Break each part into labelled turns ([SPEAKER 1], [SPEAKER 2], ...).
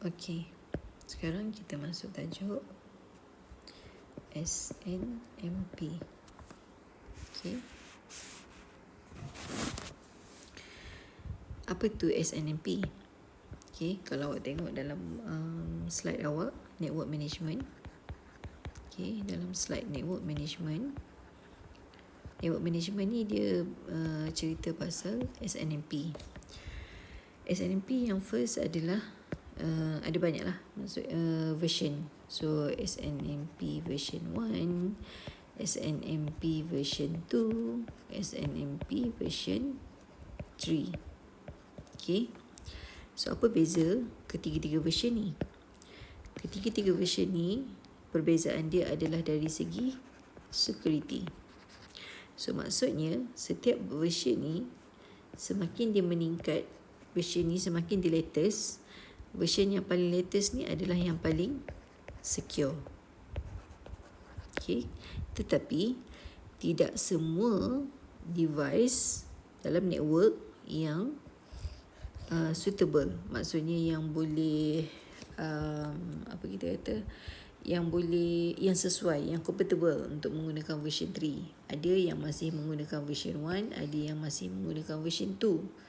[SPEAKER 1] Okey, sekarang kita masuk tajuk SNMP. Okey. Apa tu SNMP? Okey, kalau awak tengok dalam slide awak, network management. Okey, dalam slide network management ni dia cerita pasal SNMP. SNMP yang first adalah ada banyak lah, maksud version. So SNMP version 1, SNMP version 2, SNMP version 3. Okay. So apa beza ketiga-tiga version ni? Ketiga-tiga version ni perbezaan dia adalah dari segi security. So maksudnya setiap version ni semakin dia meningkat, version ni semakin dia latest. Version yang paling latest ni adalah yang paling secure. Okay. Tetapi tidak semua device dalam network yang suitable, maksudnya yang boleh apa kita kata, yang boleh, yang sesuai, yang compatible untuk menggunakan version 3. Ada yang masih menggunakan version 1, ada yang masih menggunakan version 2.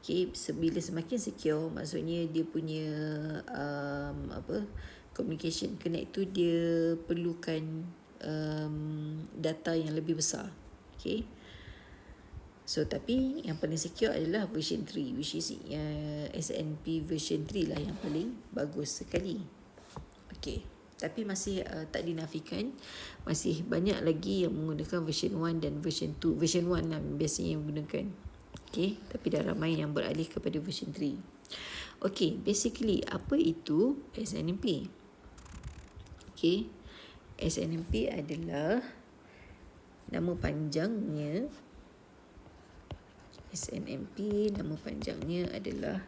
[SPEAKER 1] Okay, bila semakin secure, maksudnya dia punya communication connect tu dia perlukan data yang lebih besar. Okay. So tapi yang paling secure adalah version 3, which is SNP version 3 lah yang paling bagus sekali. Okay. Tapi masih tak dinafikan, masih banyak lagi yang menggunakan version 1 dan version 2. Version 1 lah biasanya yang menggunakan. Okay. Tapi dah ramai yang beralih kepada version 3. Okay. Basically, apa itu SNMP? Okay. SNMP adalah nama panjangnya. SNMP nama panjangnya adalah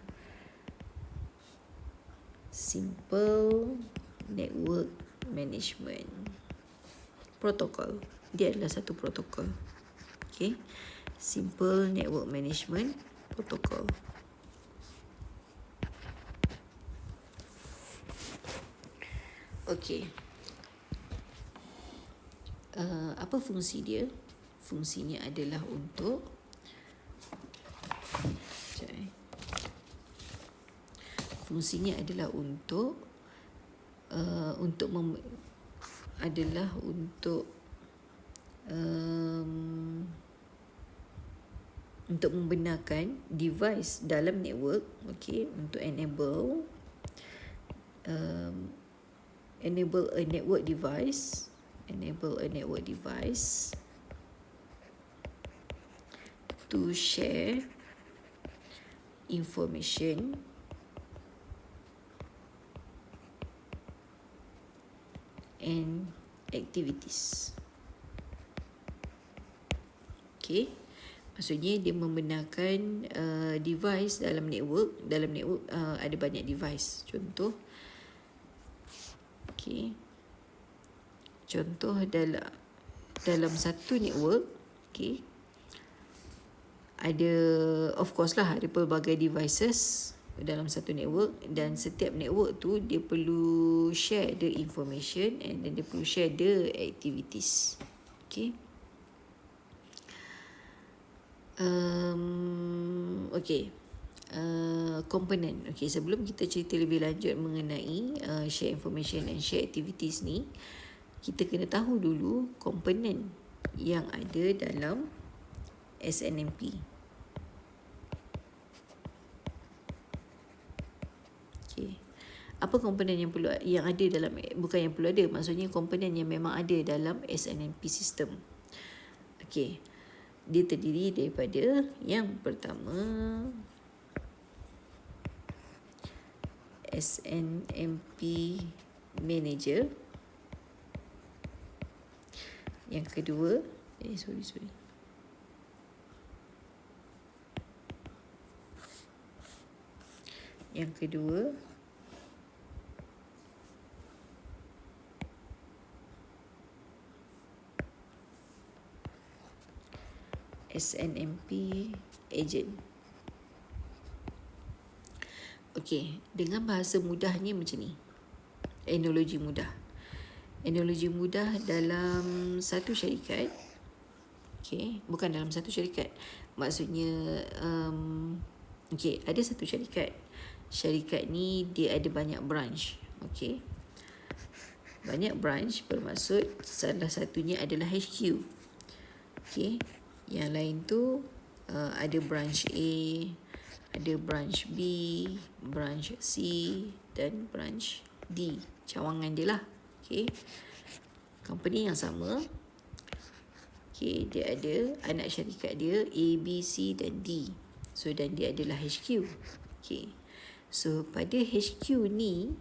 [SPEAKER 1] Simple Network Management Protocol. Dia adalah satu protokol. Okay. Simple Network Management Protocol. Okay. Apa fungsi dia? Fungsinya adalah untuk untuk membenarkan device dalam network, okay, untuk enable a network device to share information and activities. Okay. Maksudnya dia membenarkan device dalam network ada banyak device. Contoh dalam satu network, okay, ada, of course lah, ada pelbagai devices dalam satu network, dan setiap network tu dia perlu share the information and then dia perlu share the activities. Okay. Komponen. Okay, sebelum kita cerita lebih lanjut mengenai share information and share activities ni, kita kena tahu dulu komponen yang ada dalam SNMP. Okay. Apa komponen yang ada dalam, bukan yang perlu ada, maksudnya komponen yang memang ada dalam SNMP system. Okay. Dia terdiri daripada yang pertama SNMP Manager, yang kedua yang kedua SNMP Agent. Okey, dengan bahasa mudahnya macam ni. Analogi mudah. Analogi mudah dalam satu syarikat. Okey, bukan dalam satu syarikat. Maksudnya okey, ada satu syarikat. Syarikat ni dia ada banyak branch. Okey. Banyak branch bermaksud salah satunya adalah HQ. Okey. Yang lain tu ada branch A, ada branch B, branch C dan branch D. Cawangan dia lah. Okay. Company yang sama. Okay, dia ada anak syarikat dia A, B, C dan D. So, dan dia adalah HQ. Okay. So, pada HQ ni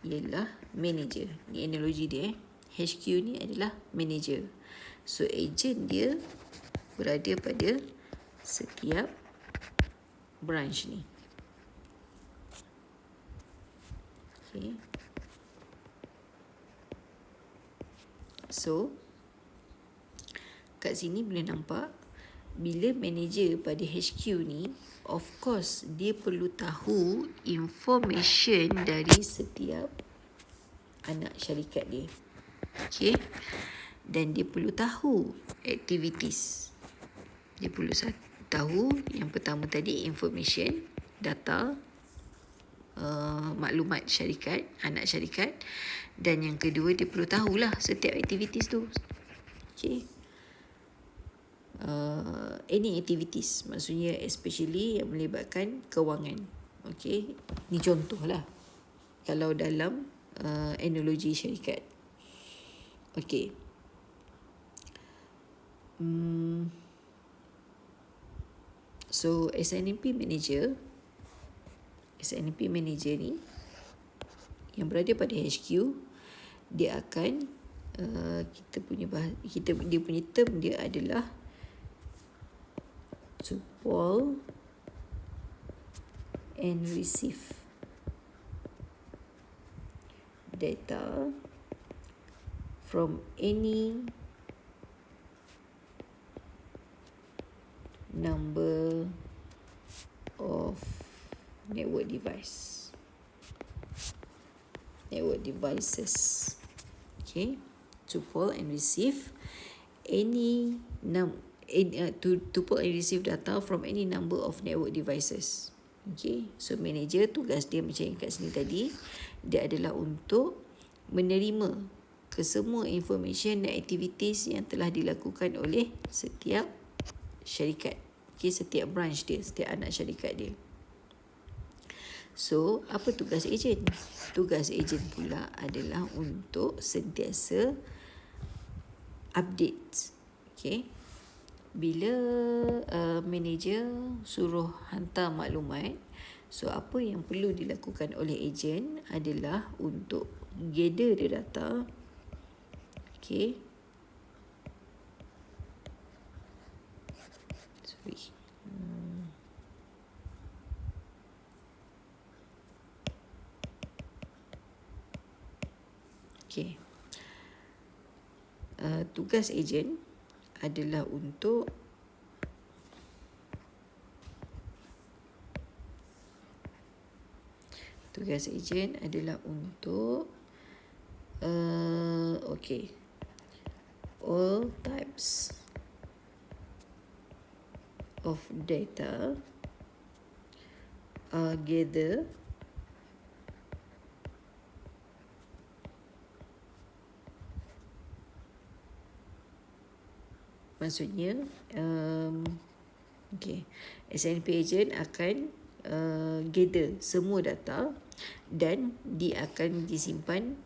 [SPEAKER 1] ialah manager. Ni analogi dia. HQ ni adalah manager. So, agent dia berada pada setiap branch ni. Okay. So, kat sini boleh nampak bila manager pada HQ ni, of course dia perlu tahu information dari setiap anak syarikat dia. Okay. Dan dia perlu tahu activities. Dia perlu tahu yang pertama tadi information, data, maklumat syarikat, anak syarikat. Dan yang kedua dia perlu tahulah setiap aktivitis tu. Okay. Any activities, maksudnya especially yang melibatkan kewangan. Okay. Ni contoh lah kalau dalam analogi syarikat. Okay. So SNMP manager ni yang berada pada HQ, dia akan dia punya term dia adalah to pull and receive data from any number of network devices. Okay, to pull and receive to pull and receive data from any number of network devices. Okay, so manager tugas dia macam yang kat sini tadi, dia adalah untuk menerima kesemua information dan activities yang telah dilakukan oleh setiap syarikat. Okay, setiap branch dia, setiap anak syarikat dia. So, apa tugas ejen? Tugas ejen pula adalah untuk sentiasa update. Okay. Bila manager suruh hantar maklumat, so apa yang perlu dilakukan oleh ejen adalah untuk gather the data. Okay. Sorry. Okay. Tugas ejen adalah untuk okay, all types of data are gathered maksudnya okay, SNP agent akan gather semua data dan dia akan disimpan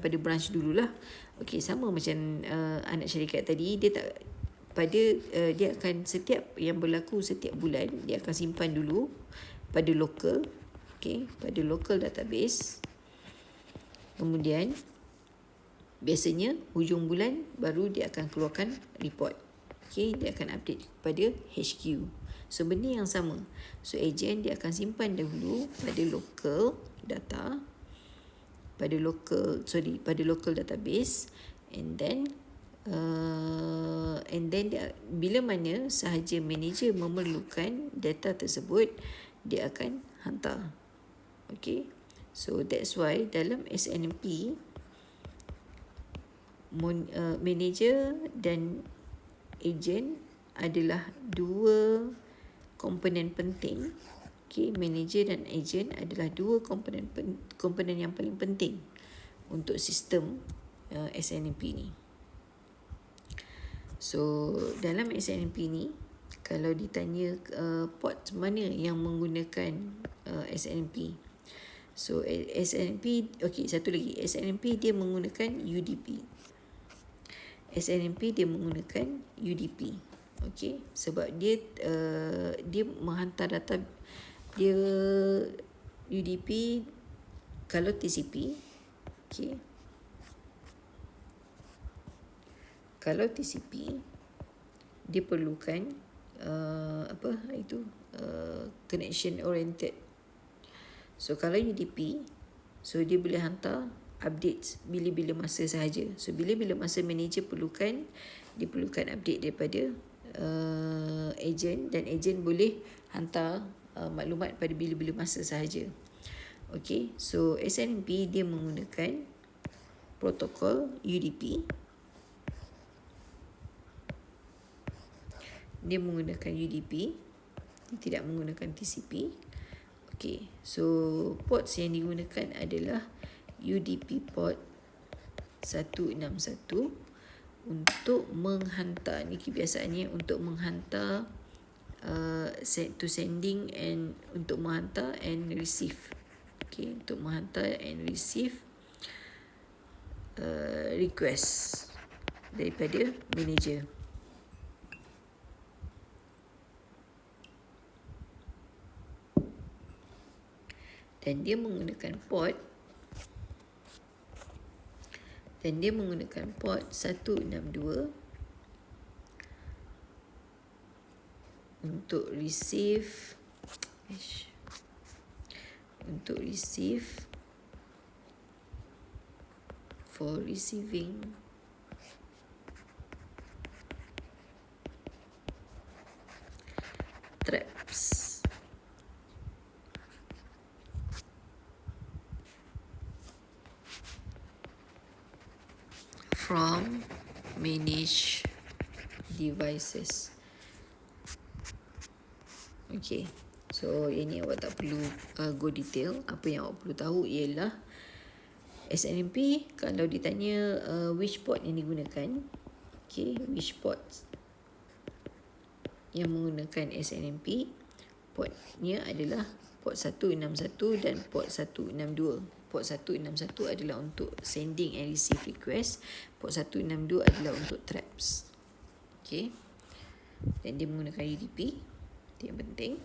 [SPEAKER 1] pada branch dululah. Okay, sama macam anak syarikat tadi, dia akan setiap yang berlaku setiap bulan dia akan simpan dulu pada local. Okay, pada local database. Kemudian biasanya hujung bulan baru dia akan keluarkan report. Okay, dia akan update pada HQ. So, benda yang sama. So, agent dia akan simpan dahulu pada local data, pada local database, and then bila mana sahaja manager memerlukan data tersebut, dia akan hantar. Okay, so that's why dalam SNMP manager dan agent adalah dua komponen penting. Okay, manager dan agent adalah dua komponen yang paling penting untuk sistem SNMP ni. So dalam SNMP ni, kalau ditanya port mana yang menggunakan SNMP, so SNMP, okay, satu lagi, SNMP dia menggunakan UDP. SNMP dia menggunakan UDP. Okay, sebab dia menghantar data dia UDP. Kalau TCP, okay, kalau TCP dia perlukan connection oriented. So kalau UDP, so dia boleh hantar updates bila-bila masa sahaja. So bila-bila masa manager dia perlukan update daripada agent, dan agent boleh hantar maklumat pada bila-bila masa sahaja. Okay, so SNMP dia menggunakan protokol UDP. Dia menggunakan UDP, dia tidak menggunakan TCP. Okay, so ports yang digunakan adalah UDP port 161 untuk menghantar, ni kebiasaannya untuk menghantar to sending and untuk menghantar and receive. Okay, untuk menghantar and receive request daripada manager. Dan dia menggunakan port 162 untuk receive for receiving traps from managed devices. Okay, so ini awak tak perlu go detail. Apa yang awak perlu tahu ialah SNMP, kalau ditanya which port yang digunakan, okay, which port yang menggunakan SNMP, portnya adalah port 161 dan port 162. Port 161 adalah untuk sending and receive request. Port 162 adalah untuk traps. Okay, dan dia menggunakan UDP. Itu yang penting.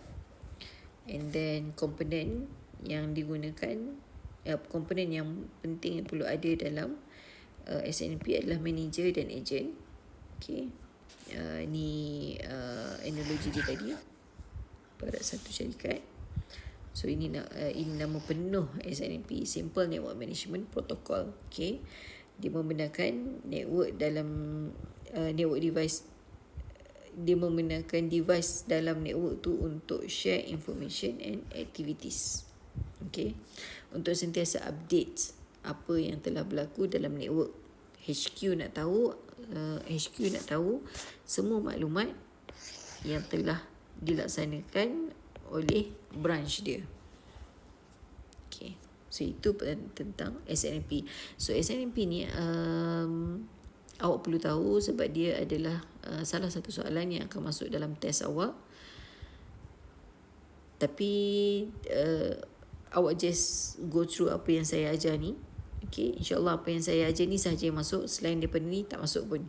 [SPEAKER 1] And then komponen yang digunakan, komponen yang penting yang perlu ada dalam SNMP adalah manager dan agent. Okay, ni analogi dia tadi pada satu syarikat. So ini nama penuh SNMP, Simple Network Management Protocol. Okay, dia membenarkan network dalam network device. Dia membenarkan device dalam network tu untuk share information and activities. Okay, untuk sentiasa update apa yang telah berlaku dalam network. HQ nak tahu semua maklumat yang telah dilaksanakan oleh branch dia. Okay, so itu tentang SNMP. So SNMP ni awak perlu tahu sebab dia adalah salah satu soalan yang akan masuk dalam test awak. Tapi awak just go through apa yang saya ajar ni. Okay, insyaAllah apa yang saya ajar ni sahaja yang masuk. Selain daripada ni tak masuk pun.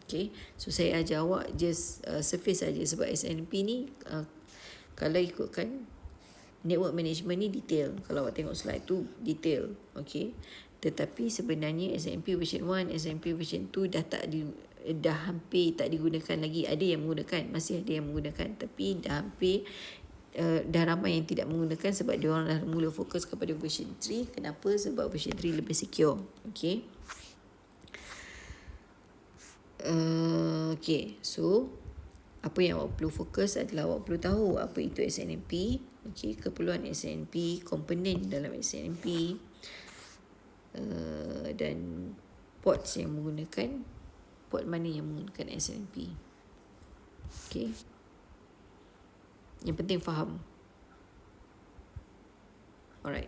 [SPEAKER 1] Okay, so saya ajar awak just surface saja sebab SNMP ni kalau ikutkan network management ni detail. Kalau awak tengok slide tu detail. Okay, tetapi sebenarnya SNMP version 1, SNMP version 2 dah hampir tak digunakan lagi. Ada yang menggunakan, masih ada yang menggunakan, tapi dah hampir dah ramai yang tidak menggunakan sebab dia orang dah mula fokus kepada version 3. Kenapa? Sebab version 3 lebih secure. Okay. Okay, so Apa yang awak perlu fokus adalah awak perlu tahu apa itu SNMP, okey, keperluan SNMP, komponen dalam SNMP, dan ports yang menggunakan, port mana yang menggunakan SNMP. Okey. Yang penting faham. Alright.